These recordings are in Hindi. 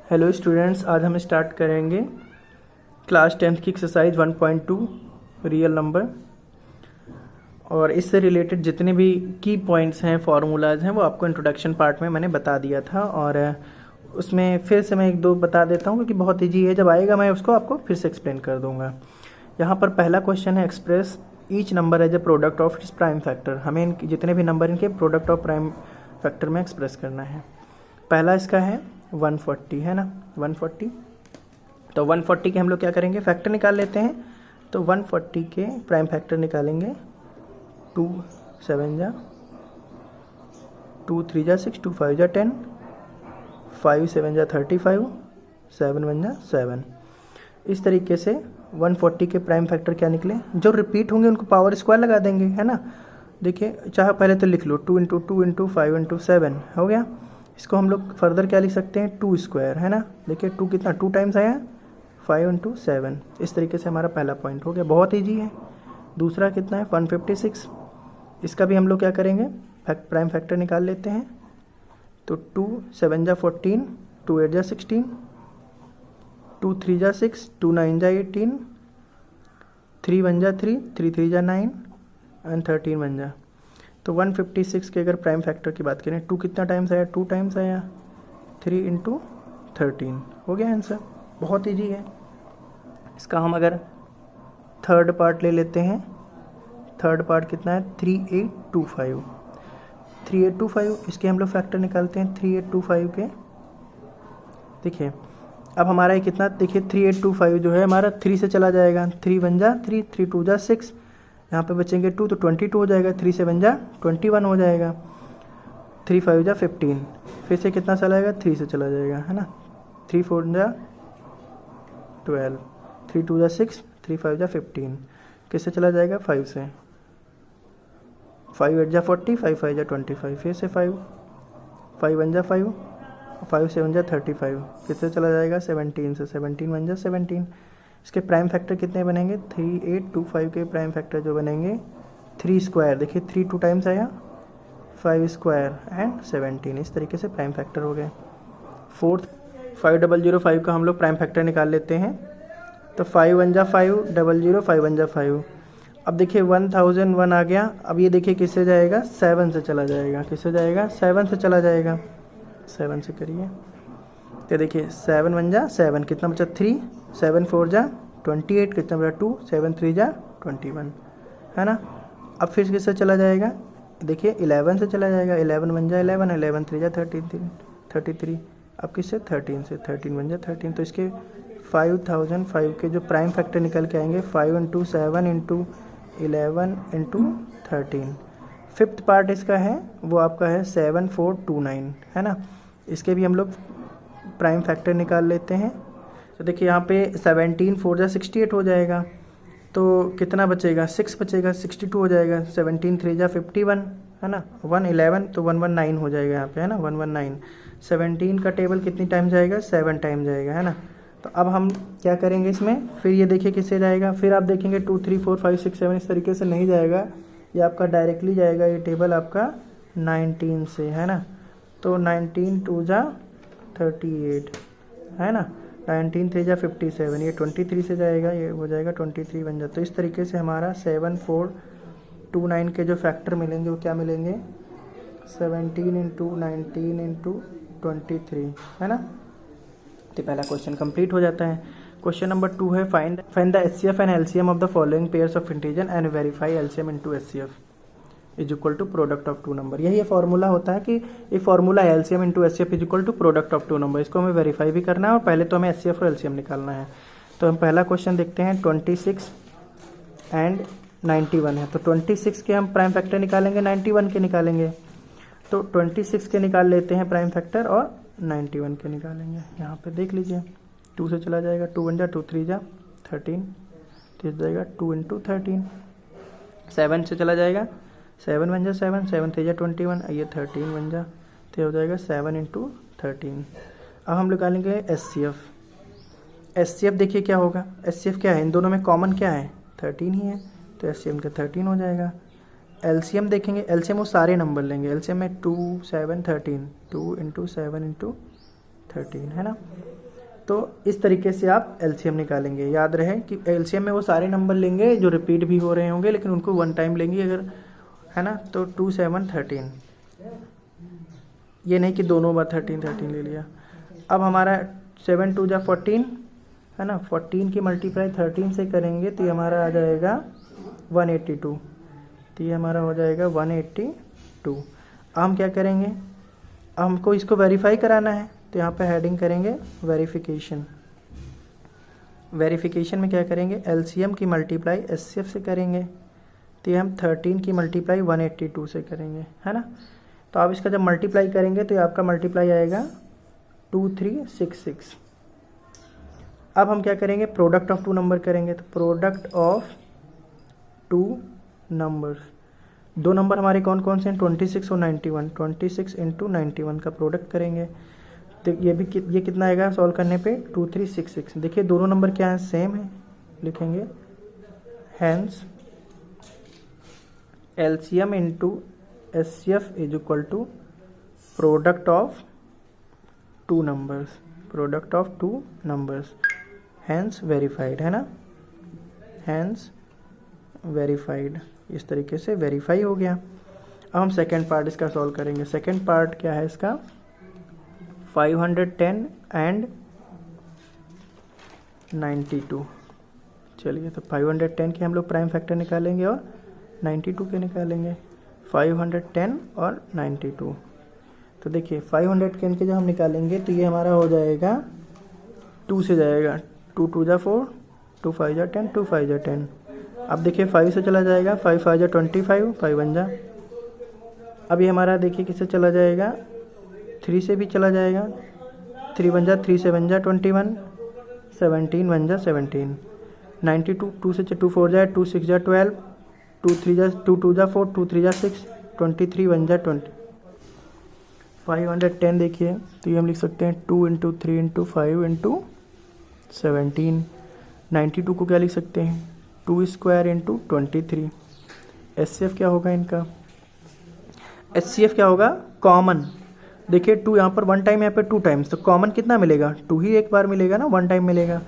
हेलो स्टूडेंट्स, आज हम स्टार्ट करेंगे क्लास 10th की एक्सरसाइज 1.2 रियल नंबर। और इससे रिलेटेड जितने भी की पॉइंट्स हैं, फार्मूलाज हैं, वो आपको इंट्रोडक्शन पार्ट में मैंने बता दिया था। और उसमें फिर से मैं एक दो बता देता हूँ क्योंकि बहुत ईजी है। जब आएगा मैं उसको आपको फिर से एक्सप्लेन कर दूंगा। यहाँ पर पहला क्वेश्चन है, express each number as a product of its prime factor. हमें इनके जितने भी नंबर इनके प्रोडक्ट ऑफ प्राइम फैक्टर में एक्सप्रेस करना है। पहला इसका है 140, है ना, 140। तो 140 के हम लोग क्या करेंगे, फैक्टर निकाल लेते हैं। तो 140 के प्राइम फैक्टर निकालेंगे। 2 7 जा 2 3 जा 6, 2 5 जा 10, 5 7 जा 35, 7 1 जा 7। इस तरीके से 140 के प्राइम फैक्टर क्या निकले, जो रिपीट होंगे उनको पावर स्क्वायर लगा देंगे, है ना। देखिए, चाहे पहले तो लिख लो 2 × 2 × 5 × 7 हो गया। इसको हम लोग फर्दर क्या लिख सकते हैं, 2 स्क्वायर, है ना। देखिए 2 कितना, 2 टाइम्स आया, 5 × 7। इस तरीके से हमारा पहला पॉइंट हो गया, बहुत ईजी है। दूसरा कितना है, 156। इसका भी हम लोग क्या करेंगे, प्राइम फैक्टर निकाल लेते हैं। तो 2 7 जा 14, 2 8 जा 16, 2 3 जा 6, 2 9 जा 18, 3 1 जा 3, 3 3 जा 9 एंड 13 1 जा। तो 156 के अगर प्राइम फैक्टर की बात करें, 2 कितना टाइम्स आया, 2 टाइम्स आया, 3 × 13 हो गया आंसर। बहुत ईजी है। इसका हम अगर थर्ड पार्ट ले लेते हैं, थर्ड पार्ट कितना है, 3825। 3825 इसके हम लोग फैक्टर निकालते हैं 3825 के। देखिए अब हमारा ये कितना, देखिए 3825 जो है हमारा 3 से चला जाएगा, 3 1 जा 3, 3 2 जा 6, यहाँ पे बचेंगे 2 तो 22 हो जाएगा, 3 7 जा 21 हो जाएगा, 3 5 जा 15, फिर से कितना चला जाएगा, 3 से चला जाएगा, है ना। 3 4 जा 12, 3 2 जा 6, 3 5 जा 15, किससे चला जाएगा, 5 से। 5 8 जा 40, 5 5 जा 25, फिर से 5 1 जा 5, 5 7 जा 35, किससे चला जाएगा, 17 से। 17 1 जा 17। इसके प्राइम फैक्टर कितने बनेंगे, 3825 के प्राइम फैक्टर जो बनेंगे 3 स्क्वायर, देखिए 3 2 टाइम्स आया, 5 स्क्वायर एंड 17। इस तरीके से प्राइम फैक्टर हो गए। फोर्थ 5005 का हम लोग प्राइम फैक्टर निकाल लेते हैं। तो 5 1 जा 5, 00 5 1 जा 5। अब देखिए 1001 आ गया। अब ये देखिए किससे जाएगा, 7 से चला जाएगा, किससे जाएगा, 7 से चला जाएगा। 7 से करिए तो देखिए 7 1 जा 7, कितना बचा 3, 7 4 जा 28, कितना बचा 2, 7 3 जा 21, है ना। अब फिर किससे चला जाएगा, देखिए 11 से चला जाएगा, 11 1 जा 11, 11 3 जा 33। अब किससे, 13 से, 13 1 जा 13। तो इसके 5005 के जो प्राइम फैक्टर निकल के आएंगे, 5 × 7 × 11 × 13। फिफ्थ पार्ट इसका है वो आपका है 7429, है ना। इसके भी हम लोग प्राइम फैक्टर निकाल लेते हैं। तो देखिए यहाँ पे 17 4 जा 68 हो जाएगा, तो कितना बचेगा, 6 बचेगा, 62 हो जाएगा। 17 3 जा 51, है ना, 1 11 तो 119 हो जाएगा यहाँ पे, है ना, 119। 17 का टेबल कितनी टाइम जाएगा, 7 टाइम जाएगा, है ना। तो अब हम क्या करेंगे इसमें, फिर ये देखिए किससे जाएगा, फिर आप देखेंगे 2 3 4 5 6 7 इस तरीके से नहीं जाएगा, ये आपका डायरेक्टली जाएगा, ये टेबल आपका 19 से, है ना। तो 19 2 जा 38, है ना, 19 3 जा 57, ये 23 से जाएगा, ये हो जाएगा 23 बन जाता। तो इस तरीके से हमारा 7429 के जो फैक्टर मिलेंगे वो क्या मिलेंगे, 17 × 19 × 23, है ना। तो पहला क्वेश्चन कंप्लीट हो जाता है। क्वेश्चन नंबर 2 है, find the HCF and LCM of the following pairs of integer and verify LCM into HCF is equal to product of 2 number. यही फॉर्मूला होता है कि एक फॉर्मूला है, LCM into HCF is equal to product of 2 number. इसको हमें वेरीफाई भी करना है और पहले तो हमें एचसीएफ और एलसीएम निकालना है। तो हम पहला क्वेश्चन देखते हैं, 26 एंड 91 है। तो 26 के हम प्राइम फैक्टर निकालेंगे, 91 के निकालेंगे। तो 26 के निकाल लेते हैं प्राइम फैक्टर और 91 के निकालेंगे। यहाँ पे देख लीजिए 2 से चला जाएगा, 2 1 जा 2 3 जा 13, तो जाएगा 2 × 13। 7 से चला जाएगा, 7 1 जा 7, 7 3 जा 21, ये 13 1 जा, तो हो जाएगा 7 × 13। अब हम निकालेंगे एचसीएफ। एचसीएफ देखिए क्या होगा, एचसीएफ क्या है, इन दोनों में कॉमन क्या है, 13 ही है, तो एचसीएफ का 13 हो जाएगा। एलसीएम देखेंगे, एलसीएम वो सारे नंबर लेंगे, एलसीएम में 2 7 13, 2 × 7 × 13 है ना। तो इस तरीके से आप एलसीएम निकालेंगे। याद रहे कि एलसीएम में वो सारे नंबर लेंगे जो रिपीट भी हो रहे होंगे, लेकिन उनको वन टाइम लेंगे अगर, है ना। तो 2 7 13, ये नहीं कि दोनों बार 13 13 ले लिया। अब हमारा 7 2 जा 14 है ना, 14 की मल्टीप्लाई 13 से करेंगे तो ये हमारा आ जाएगा 182। तो ये हमारा हो जाएगा 182। अब हम क्या करेंगे, अब हमको इसको वेरीफाई कराना है, तो यहाँ पे हेडिंग करेंगे वेरिफिकेशन। वेरिफिकेशन में क्या करेंगे, एलसीएम की मल्टीप्लाई एचसीएफ से करेंगे। तो ये हम 13 की मल्टीप्लाई 182 से करेंगे, है ना। तो आप इसका जब मल्टीप्लाई करेंगे तो ये आपका मल्टीप्लाई आएगा 2366। अब हम क्या करेंगे, प्रोडक्ट ऑफ टू नंबर करेंगे। तो प्रोडक्ट ऑफ टू नंबर्स, दो नंबर हमारे कौन कौन से हैं, 26 और 91। 26 इंटू 91 का प्रोडक्ट करेंगे। तो ये कितना आएगा सॉल्व करने पे, 2366। देखिए दोनों नंबर क्या है, सेम है, लिखेंगे hence LCM into HCF is equal to product of two numbers, product of two numbers, hence verified, है ना, हैंस वेरीफाइड। इस तरीके से वेरीफाई हो गया। अब हम सेकेंड पार्ट इसका सॉल्व करेंगे। सेकेंड पार्ट क्या है इसका, 510 एंड 92। चलिए, तो 510 के हम लोग प्राइम फैक्टर निकालेंगे और 92 के निकालेंगे। 510 और 92। तो देखिए 510 के जब हम निकालेंगे तो ये हमारा हो जाएगा 2 से जाएगा, 2 2 जा 4, 2 5 जा 10, 2 5 जा 10। अब देखिए 5 से चला जाएगा, 5 5 जा 25, 5 1 जा। अब ये हमारा देखिए किससे चला जाएगा, 3 से भी चला जाएगा, 3 1 जा 3 7 जा 21, 17 1 जा 17। 92 2 से 2 4 जाए, 2 6 जा 12, 2 3 जा 2 2 जा 4, 2 3 जा 6, 23 1 जा 20। 510 देखिए तो ये हम लिख सकते हैं 2 इंटू 3 इंटू 5 इंटू 17। 92 को क्या लिख सकते हैं, 2 स्क्वायर इंटू 23। एचसीएफ क्या होगा इनका, एचसीएफ क्या होगा, कॉमन। देखिए 2 यहाँ पर 1 टाइम, यहाँ पे 2 टाइम्स, तो कॉमन कितना मिलेगा, 2 ही एक बार मिलेगा ना, 1 टाइम मिलेगा।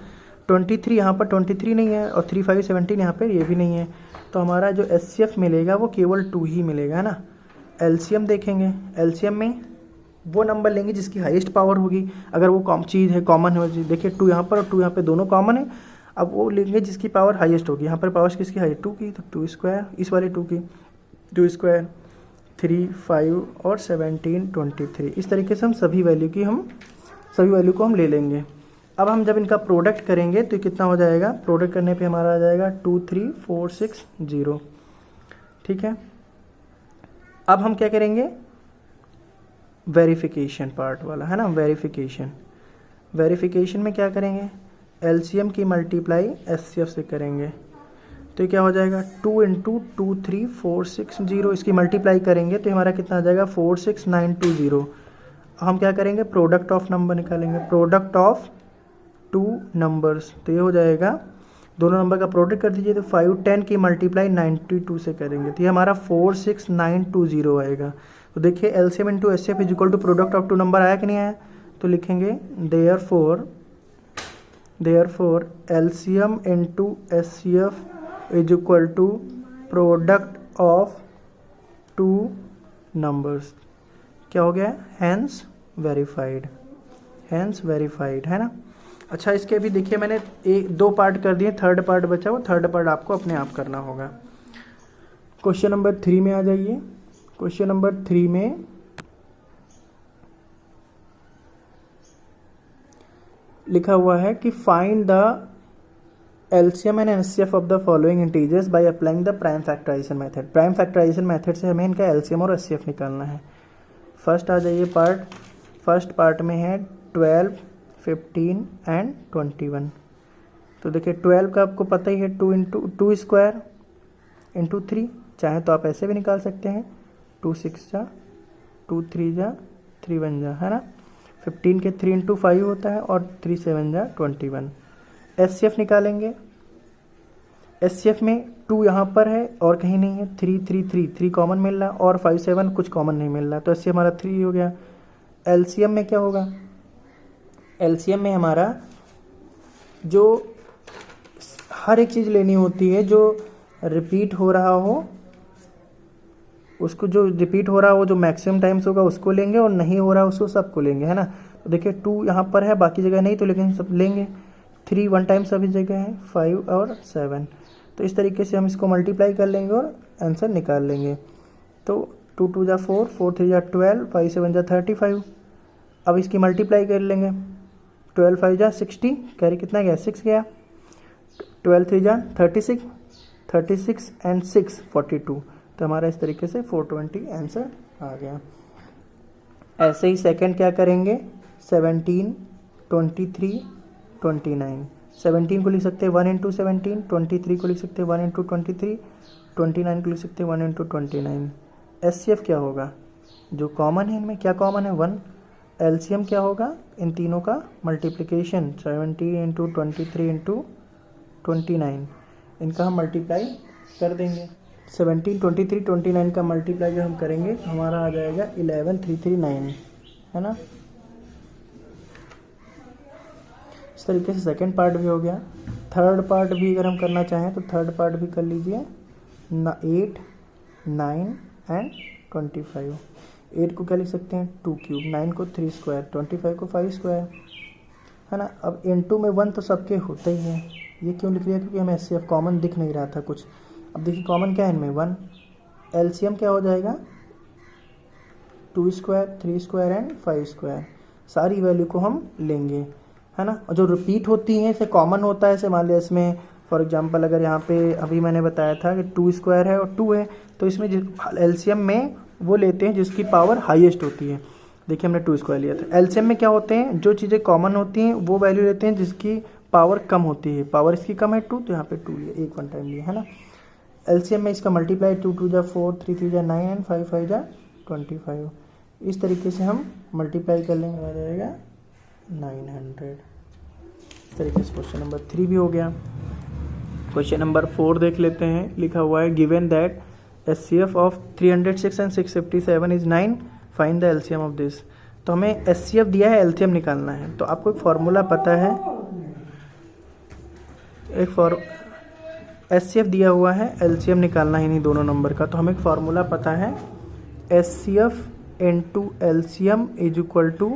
23 यहाँ पर 23 नहीं है, और 3 5 17 यहाँ पर ये भी नहीं है। तो हमारा जो एचसीएफ मिलेगा वो केवल 2 ही मिलेगा, है ना। एलसीएम देखेंगे, एलसीएम में वो नंबर लेंगे जिसकी हाईएस्ट पावर होगी। अगर वो कॉम चीज़ है, कॉमन है, देखिए 2 यहाँ पर और 2 यहाँ पे दोनों कॉमन है। अब वो लेंगे जिसकी पावर हाईएस्ट होगी। यहाँ पर पावर किसकी हाई, 2 की, तो 2 स्क्वायर, इस वाले 2 की 2 स्क्वायर, 3 5 और 17 23। इस तरीके से हम सभी वैल्यू को हम ले लेंगे। अब हम जब इनका प्रोडक्ट करेंगे तो कितना हो जाएगा, प्रोडक्ट करने पे हमारा आ जाएगा 23460। ठीक है। अब हम क्या करेंगे, वेरिफिकेशन पार्ट वाला, है ना, वेरिफिकेशन में क्या करेंगे, एलसीएम की मल्टीप्लाई एचसीएफ से करेंगे। तो क्या हो जाएगा, 2 इंटू 23460, इसकी मल्टीप्लाई करेंगे तो हमारा कितना आ जाएगा, 46920। हम क्या करेंगे, प्रोडक्ट ऑफ नंबर निकालेंगे, प्रोडक्ट ऑफ टू नंबर्स। तो ये हो जाएगा, दोनों नंबर का प्रोडक्ट कर दीजिए, तो 510 की मल्टीप्लाई 92 से करेंगे तो ये हमारा 46920 आएगा। तो देखिए LCM into HCF is equal to product of two number आया कि नहीं आया, तो लिखेंगे therefore LCM into HCF is equal to product of two numbers. क्या हो गया, हैंस वेरीफाइड, है ना। अच्छा, इसके भी देखिए मैंने 2 पार्ट कर दिए, थर्ड पार्ट बचा, वो थर्ड पार्ट आपको अपने आप करना होगा। क्वेश्चन नंबर 3 में आ जाइए। क्वेश्चन नंबर 3 में लिखा हुआ है कि find the LCM and HCF of the following integers by applying the prime factorisation method. Prime factorisation method से हमें इनका एलसीएम और एचसीएफ निकालना है। फर्स्ट आ जाइए पार्ट, फर्स्ट पार्ट में है 12 15 एंड 21। तो देखिए 12 का आपको पता ही है, 2 इंटू 2 स्क्वायर इंटू 3, चाहे तो आप ऐसे भी निकाल सकते हैं, 2 6 जा 2 3 जा 3 1 जा, है ना। 15 के 3 इंटू 5 होता है और 3 7 जा 21। एचसीएफ निकालेंगे, एचसीएफ में 2 यहाँ पर है और कहीं नहीं है, 3 3 3 3 कॉमन मिल रहा और 5 7 कुछ कॉमन नहीं मिल रहा, तो एचसीएफ हमारा 3 हो गया। एलसीएम में क्या होगा, एलसीएम में हमारा जो हर एक चीज़ लेनी होती है जो रिपीट हो रहा हो, उसको जो रिपीट हो रहा हो जो मैक्सिमम टाइम्स होगा उसको लेंगे, और नहीं हो रहा उसको सबको लेंगे, है ना। तो देखिए 2 यहाँ पर है, बाकी जगह नहीं, तो लेकिन सब लेंगे। 3 1 टाइम सभी जगह है, 5 और 7। तो इस तरीके से हम इसको मल्टीप्लाई कर लेंगे और आंसर निकाल लेंगे। तो 2 2 जा 4, 4 3 जा 12, 5 7 जा 35। अब इसकी मल्टीप्लाई कर लेंगे। 12 5 जा 60, कैरी कितना गया 6 गया। 12 3 जा 36, 36 एंड 6 42। तो हमारा इस तरीके से 420 आंसर आ गया। ऐसे ही सेकंड क्या करेंगे, 17 23 29। 17 को लिख सकते हैं 1 इंटू 17, 23 को लिख सकते हैं 1 इंटू 23, 29 को लिख सकते हैं 1 इंटू 29। एचसीएफ क्या होगा, जो कॉमन है इनमें, क्या कॉमन है 1। एलसीएम क्या होगा, इन तीनों का मल्टीप्लिकेशन 17 इंटू 23 इंटू 29, इनका हम मल्टीप्लाई कर देंगे। 17 23 29 का मल्टीप्लाई जब हम करेंगे तो हमारा आ जाएगा 11339, है ना। इस तरीके से सेकंड पार्ट भी हो गया। थर्ड पार्ट भी अगर हम करना चाहें तो थर्ड पार्ट भी कर लीजिए। 8 9 एंड 25। 8 को क्या लिख सकते हैं 2 क्यूब, 9 को 3 स्क्वायर, 25 को 5 स्क्वायर, है ना। अब N2 में 1 तो सबके होते ही हैं, ये क्यों लिख लिया, क्योंकि हमें एचसीएफ कॉमन दिख नहीं रहा था कुछ। अब देखिए कॉमन क्या है इनमें 1। एलसीएम क्या हो जाएगा 2 स्क्वायर, 3 स्क्वायर एंड 5 स्क्वायर। सारी वैल्यू को हम लेंगे, है ना। और जो रिपीट होती हैं इसे कॉमन होता है, जैसे मान लिया इसमें फॉर एग्जांपल अगर यहाँ पे अभी मैंने बताया था कि 2 स्क्वायर है और 2 है, तो इसमें एलसीएम में वो लेते हैं जिसकी पावर हाईएस्ट होती है। देखिए हमने 2 स्क्वायर लिया था। एलसीएम में क्या होते हैं, जो चीज़ें कॉमन होती हैं वो वैल्यू लेते हैं जिसकी पावर कम होती है। पावर इसकी कम है 2, तो यहाँ पे 2 लिया, एक 1 टाइम लिया, है ना। एलसीएम में इसका मल्टीप्लाई 2 2 जा 4, 3 3 जा 9 एंड 5 5 जा 25। इस तरीके से हम मल्टीप्लाई कर लेंगे, आ जाएगा 900। इस तरीके से क्वेश्चन नंबर 3 भी हो गया। क्वेश्चन नंबर 4 देख लेते हैं। लिखा हुआ है given that HCF of 306 and 657 is 9, find the LCM of this. तो हमें एचसीएफ दिया है, एलसीएम निकालना है। तो आपको एक फार्मूला पता है, एचसीएफ दिया हुआ है, एलसीएम निकालना है इन्हीं दोनों नंबर का। तो हमें एक फार्मूला पता है, HCF into LCM is equal to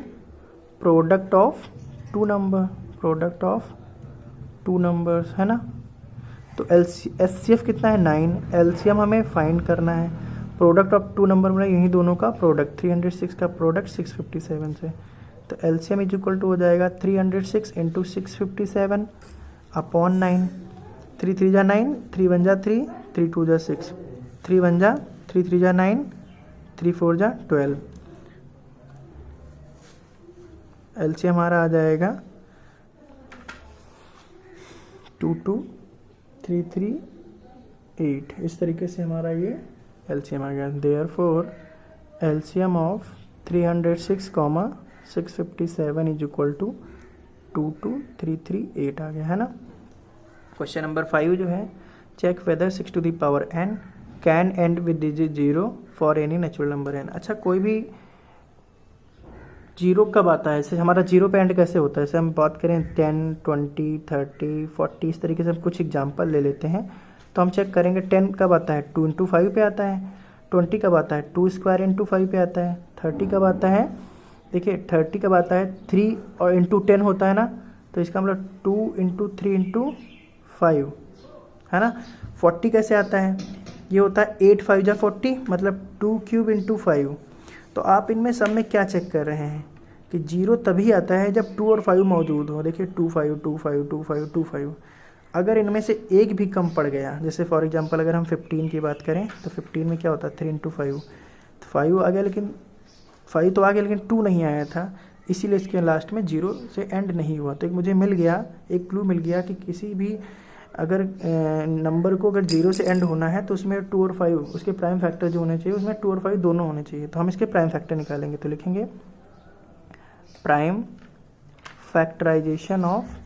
product of two number, product of two numbers, है ना। तो एचसीएफ कितना है 9, एलसीएम हमें फाइंड करना है। प्रोडक्ट ऑफ टू नंबर में यही दोनों का प्रोडक्ट, 306 का प्रोडक्ट 657 से। तो एलसीएम इज इक्वल टू हो जाएगा 306 इंटू 657 अपॉन 9। 3 3 जा 9, 3 1 जा 3, 3 2 जा 6, 3 1 जा 3 3 जा 9, 3 4 जा 12। एलसीएम हमारा आ जाएगा 2 2 3 3 8। इस तरीके से हमारा ये एलसीएम आ गया। Therefore LCM of 306, 657 is equal to 22338 आ गया, है ना। क्वेश्चन नंबर 5 जो है, check whether 6 to the power n can end with digit 0 for any natural number n। अच्छा, कोई भी जीरो कब आता है, जैसे हमारा जीरो पे एंड कैसे होता है, जैसे हम बात करें 10 20 30 40, इस तरीके से हम कुछ एग्जांपल ले लेते हैं। तो हम चेक करेंगे 10 कब आता है 2 इंटू 5 पे आता है, 20 कब आता है 2 स्क्वायर इंटू 5 पे आता है, 30 कब आता है, देखिए 30 कब आता है 3 और इंटू 10 होता है ना। तो इसका मतलब 2 इंटू 3 इंटू 5, है ना। 40 कैसे आता है, ये होता है 8 5 जा 40, मतलब 2 क्यूब इंटू 5। तो आप इनमें सब में क्या चेक कर रहे हैं कि जीरो तभी आता है जब 2 और 5 मौजूद हो। देखिए 2 5 2 5 2 5 2 5। अगर इनमें से एक भी कम पड़ गया, जैसे फॉर एग्जांपल अगर हम 15 की बात करें तो 15 में क्या होता है 3 इंटू 5, तो 5 आ गया, लेकिन 5 तो आ गया लेकिन 2 नहीं आया था, इसीलिए इसके लास्ट में जीरो से एंड नहीं हुआ। तो एक मुझे मिल गया, एक क्लू मिल गया कि किसी भी अगर नंबर को अगर जीरो से एंड होना है तो उसमें 2 और 5 उसके प्राइम फैक्टर जो होने चाहिए उसमें 2 और 5 दोनों होने चाहिए। तो हम इसके प्राइम फैक्टर निकालेंगे, तो लिखेंगे prime factorisation of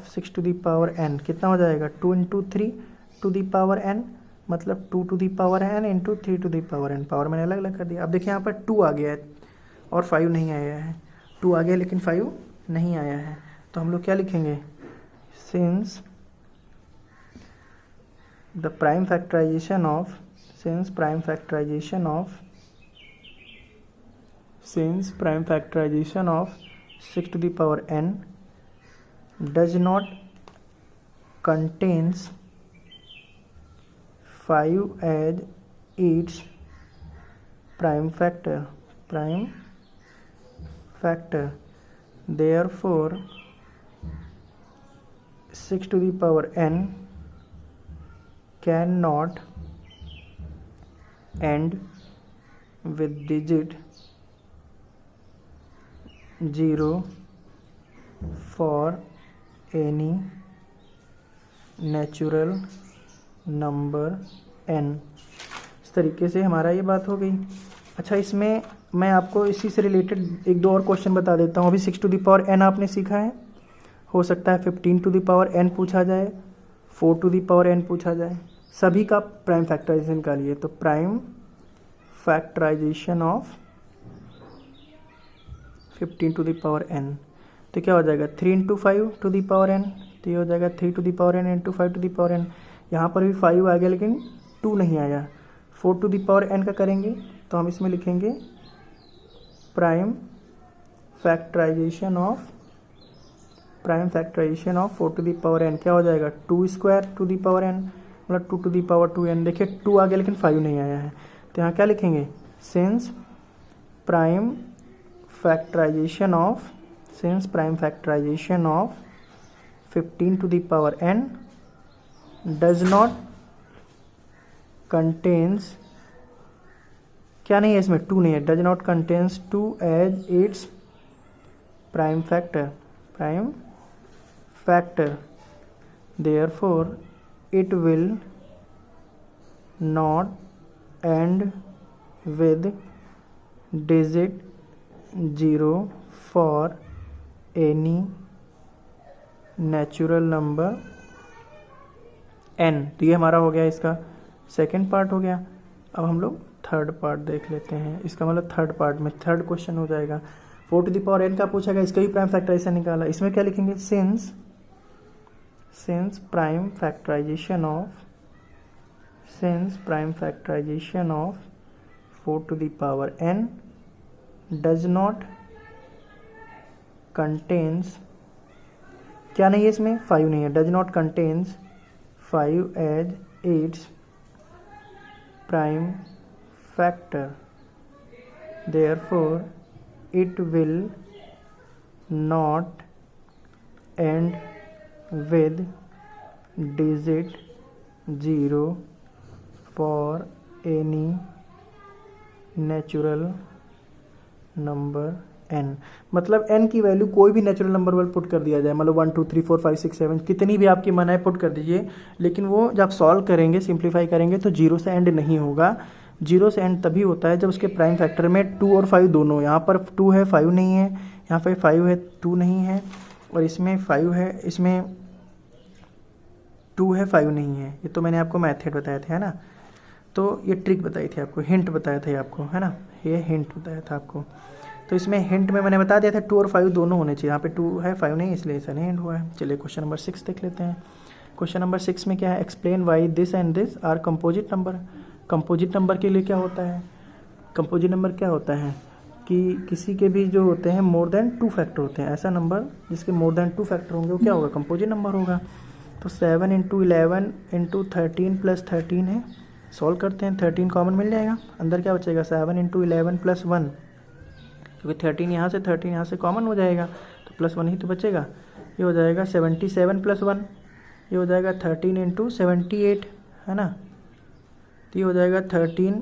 6 to the power n कितना हो जाएगा 2 into 3 to the power n, मतलब 2 to the power n into 3 to the power n, power मैंने अलग अलग कर दिया। अब देखिए यहाँ पर 2 आ गया है और 5 नहीं आया है, 2 आ गया लेकिन 5 नहीं आया है, तो हम लोग क्या लिखेंगे, since the prime factorisation of since prime factorization of 6 to the power n does not contains 5 as its prime factor, therefore 6 to the power n cannot end with digit 0 for any natural number n। इस तरीके से हमारा ये बात हो गई। अच्छा, इसमें मैं आपको इसी से रिलेटेड एक दो और क्वेश्चन बता देता हूँ। अभी 6 टू द पावर n आपने सीखा है, हो सकता है 15 टू द पावर n पूछा जाए, 4 टू द पावर n पूछा जाए, सभी का प्राइम फैक्टराइजेशन निकालिए। तो prime factorisation of 15 to the power n, तो क्या हो जाएगा 3 into 5 to the power n, तो ये हो जाएगा 3 to the power n into 5 to the power n। यहाँ पर भी 5 आ गया लेकिन 2 नहीं आया। 4 टू द पावर n का करेंगे तो हम इसमें लिखेंगे prime factorisation of 4 to the power n, क्या हो जाएगा 2 square to the power n, मतलब 2 टू दी पावर 2n। देखिए 2 आ गया लेकिन 5 नहीं आया है, तो यहाँ क्या लिखेंगे, since prime factorisation of 15 to the power n does not contains, क्या नहीं है इसमें, 2 नहीं है, does not contains 2 as its prime factor, therefore it will not end with digit 0 for any natural number n। तो ये हमारा हो गया, इसका सेकंड पार्ट हो गया। अब हम लोग थर्ड पार्ट देख लेते हैं। इसका मतलब थर्ड पार्ट में थर्ड क्वेश्चन हो जाएगा। 4 टू द पावर n का पूछा गया, इसका भी प्राइम फैक्टराइजेशन निकाला। इसमें क्या लिखेंगे, since prime factorization of 4 to the power n does not contains, क्या नहीं है इसमें, 5 नहीं है, does not contains 5 as its prime factor, therefore it will not end with digit 0 for any natural number n। मतलब n की वैल्यू कोई भी नेचुरल नंबर पर पुट कर दिया जाए, मतलब 1 2 3 4 5 6 7 कितनी भी आपकी मन है पुट कर दीजिए, लेकिन वो जब सॉल्व करेंगे, सिंप्लीफाई करेंगे तो 0 से एंड नहीं होगा। 0 से एंड तभी होता है जब उसके प्राइम फैक्टर में 2 और 5 दोनों, यहाँ पर 2 है 5 नहीं है, यहाँ पर 5 है 2 नहीं है, और इसमें 5 है, इसमें 2 है 5 नहीं है। ये तो मैंने आपको मेथड बताया था, है ना, तो ये ट्रिक बताई थी आपको, हिंट बताया था आपको, है ना, ये हिंट बताया था आपको। तो इसमें हिंट में मैंने बता दिया था 2 और 5 दोनों होने चाहिए, यहाँ पे 2 है 5 नहीं, इसलिए ऐसा नहीं हिंट हुआ है। चलिए क्वेश्चन नंबर 6 देख लेते हैं। क्वेश्चन नंबर 6 में क्या है, explain why this and this are composite number. Composite number के लिए क्या होता है, कंपोजिट नंबर क्या होता है कि किसी के भी जो होते हैं मोर देन 2 फैक्टर होते हैं, ऐसा नंबर जिसके मोर देन 2 फैक्टर होंगे वो क्या होगा, कंपोजिट नंबर होगा। तो 7 इंटू 11 इंटू 13 प्लस 13 है, सॉल्व करते हैं, 13 कॉमन मिल जाएगा, अंदर क्या बचेगा 7 इंटू 11 प्लस 1, क्योंकि 13 यहाँ से 13 यहाँ से कॉमन हो जाएगा तो प्लस 1 ही तो बचेगा। ये हो जाएगा 77 प्लस 1, ये हो जाएगा 13 इंटू 78, है ना, तो ये हो जाएगा 13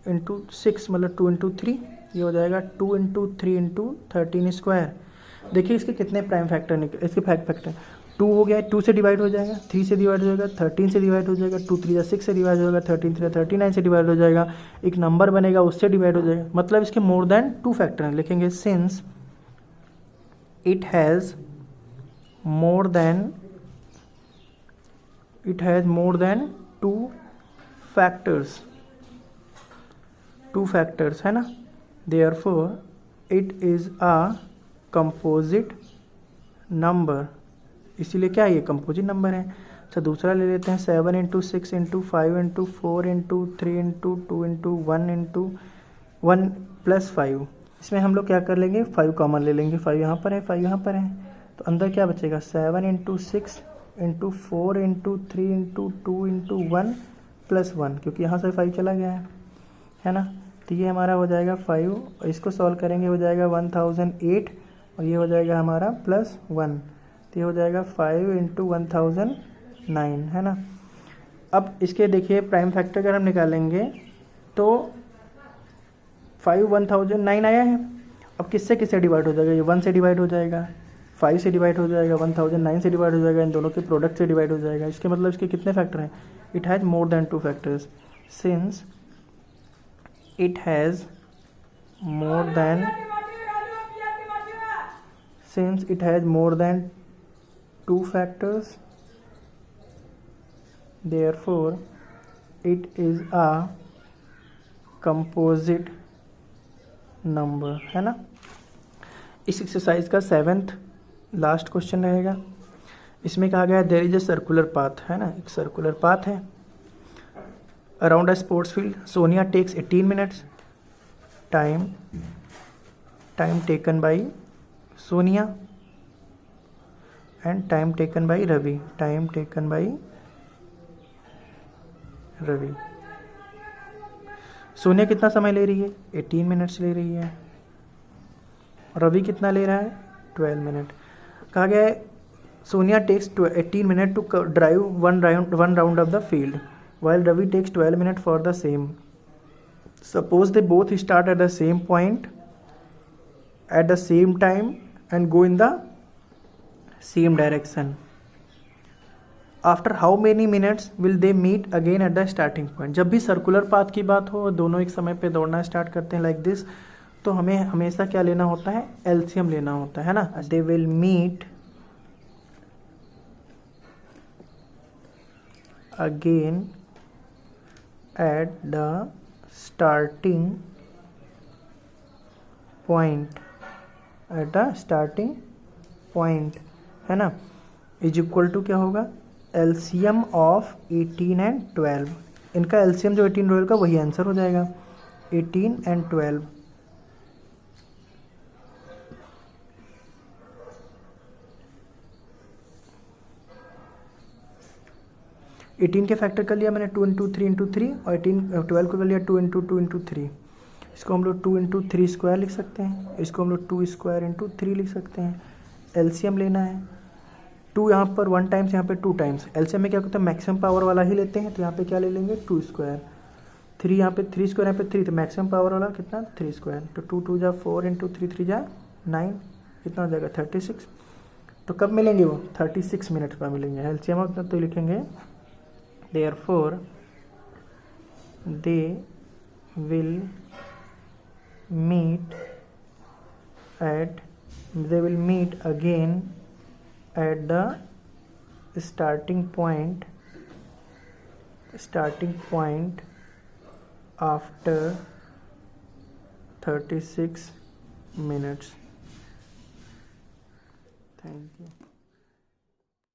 इंटू 6 मतलब 2 इंटू 3, ये हो जाएगा 2 इंटू 3 इंटू 13 स्क्वायर। देखिए इसके कितने प्राइम फैक्टर निकले, इसके फैक्टर 2 हो गया, 2 से डिवाइड हो जाएगा, 3 से डिवाइड हो जाएगा, 13 से डिवाइड हो जाएगा, 2 3 6 से डिवाइड हो जाएगा, 13 3 39 से डिवाइड हो जाएगा, एक नंबर बनेगा उससे डिवाइड हो जाएगा, मतलब इसके मोर देन 2 फैक्टर हैं। लिखेंगे since it has more than 2 factors, है ना, therefore it is a composite number, इसीलिए क्या ये कंपोजिट नंबर है। अच्छा दूसरा ले लेते हैं 7 into 6 into 5 into 4 into 3 into 2 into 1 into 1 plus 5। इसमें हम लोग क्या कर लेंगे, 5 कॉमन ले लेंगे, 5 यहाँ पर है 5 यहाँ पर है, तो अंदर क्या बचेगा 7 into 6 into 4 into 3 into 2 into 1 plus 1, क्योंकि यहाँ से 5 चला गया है ना। तो ये हमारा हो जाएगा 5, और इसको सॉल्व करेंगे हो जाएगा 1008, और ये हो जाएगा हमारा प्लस 1, तो ये हो जाएगा 5 इंटू 1009, है ना। अब इसके देखिए प्राइम फैक्टर अगर हम निकालेंगे तो 5 1009 आया है। अब किससे किससे डिवाइड हो जाएगा, ये 1 से डिवाइड हो जाएगा, 5 से डिवाइड हो जाएगा, 1009 से डिवाइड हो जाएगा, इन दोनों के प्रोडक्ट से डिवाइड हो जाएगा। इसके मतलब इसके कितने फैक्टर हैं, it has more than 2 factors, since it has more than 2 factors, therefore it is a composite number, है ना। इस एक्सरसाइज का 7th लास्ट क्वेश्चन रहेगा। इसमें कहा गया there is a circular path, है ना, एक सर्कुलर पाथ है around a sports field. Sonia takes 18 minutes, time taken by Sonia and time taken by Ravi, Sonia कितना समय ले रही है, 18 मिनट्स ले रही है, रवि कितना ले रहा है, 12 मिनट। कहा गया है Sonia takes 18 minute to drive one round of the field while Ravi takes 12 minutes for the same. Suppose they both start at the same point at the same time and go in the same direction. After how many minutes will they meet again at the starting point? जब भी सर्कुलर पाथ की बात हो, दोनों एक समय पे दौड़ना स्टार्ट करते हैं लाइक दिस, तो हमें हमेशा क्या लेना होता है, एलसीएम लेना होता है ना। They will meet again at the starting point, है ना, इज इक्वल टू क्या होगा, एलसीएम ऑफ 18 एंड 12। इनका एलसीएम जो 18 12 का वही आंसर हो जाएगा, 18 एंड 12। एटीन के फैक्टर कर लिया मैंने 2 इंटू 3 इंटू 3, और 12 को कर लिया 2 इंटू 2 इंटू 3। इसको हम लोग 2 इंटू 3 स्क्वायर लिख सकते हैं, इसको हम लोग 2 स्क्वायर इंटू 3 लिख सकते हैं। एलसीएम लेना है, 2 यहाँ पर 1 टाइम्स, यहाँ पे 2 टाइम्स। एलसीएम में क्या होता है, मैक्सिमम पावर वाला ही लेते हैं, तो यहाँ पे क्या ले लेंगे 2 स्क्वायर, 3 यहाँ पे 3 स्क्वायर, यहाँ पे 3, तो मैक्सिमम पावर वाला कितना 3 स्क्वायर, तो 2 2 जा 4 इंटू 3 3 जा 9, कितना हो जाएगा 36। तो कब मिलेंगे वो, 36 मिनट पर मिलेंगे। एलसीएम उतना तो लिखेंगे, therefore they will meet again at the starting point after 36 minutes. Thank you.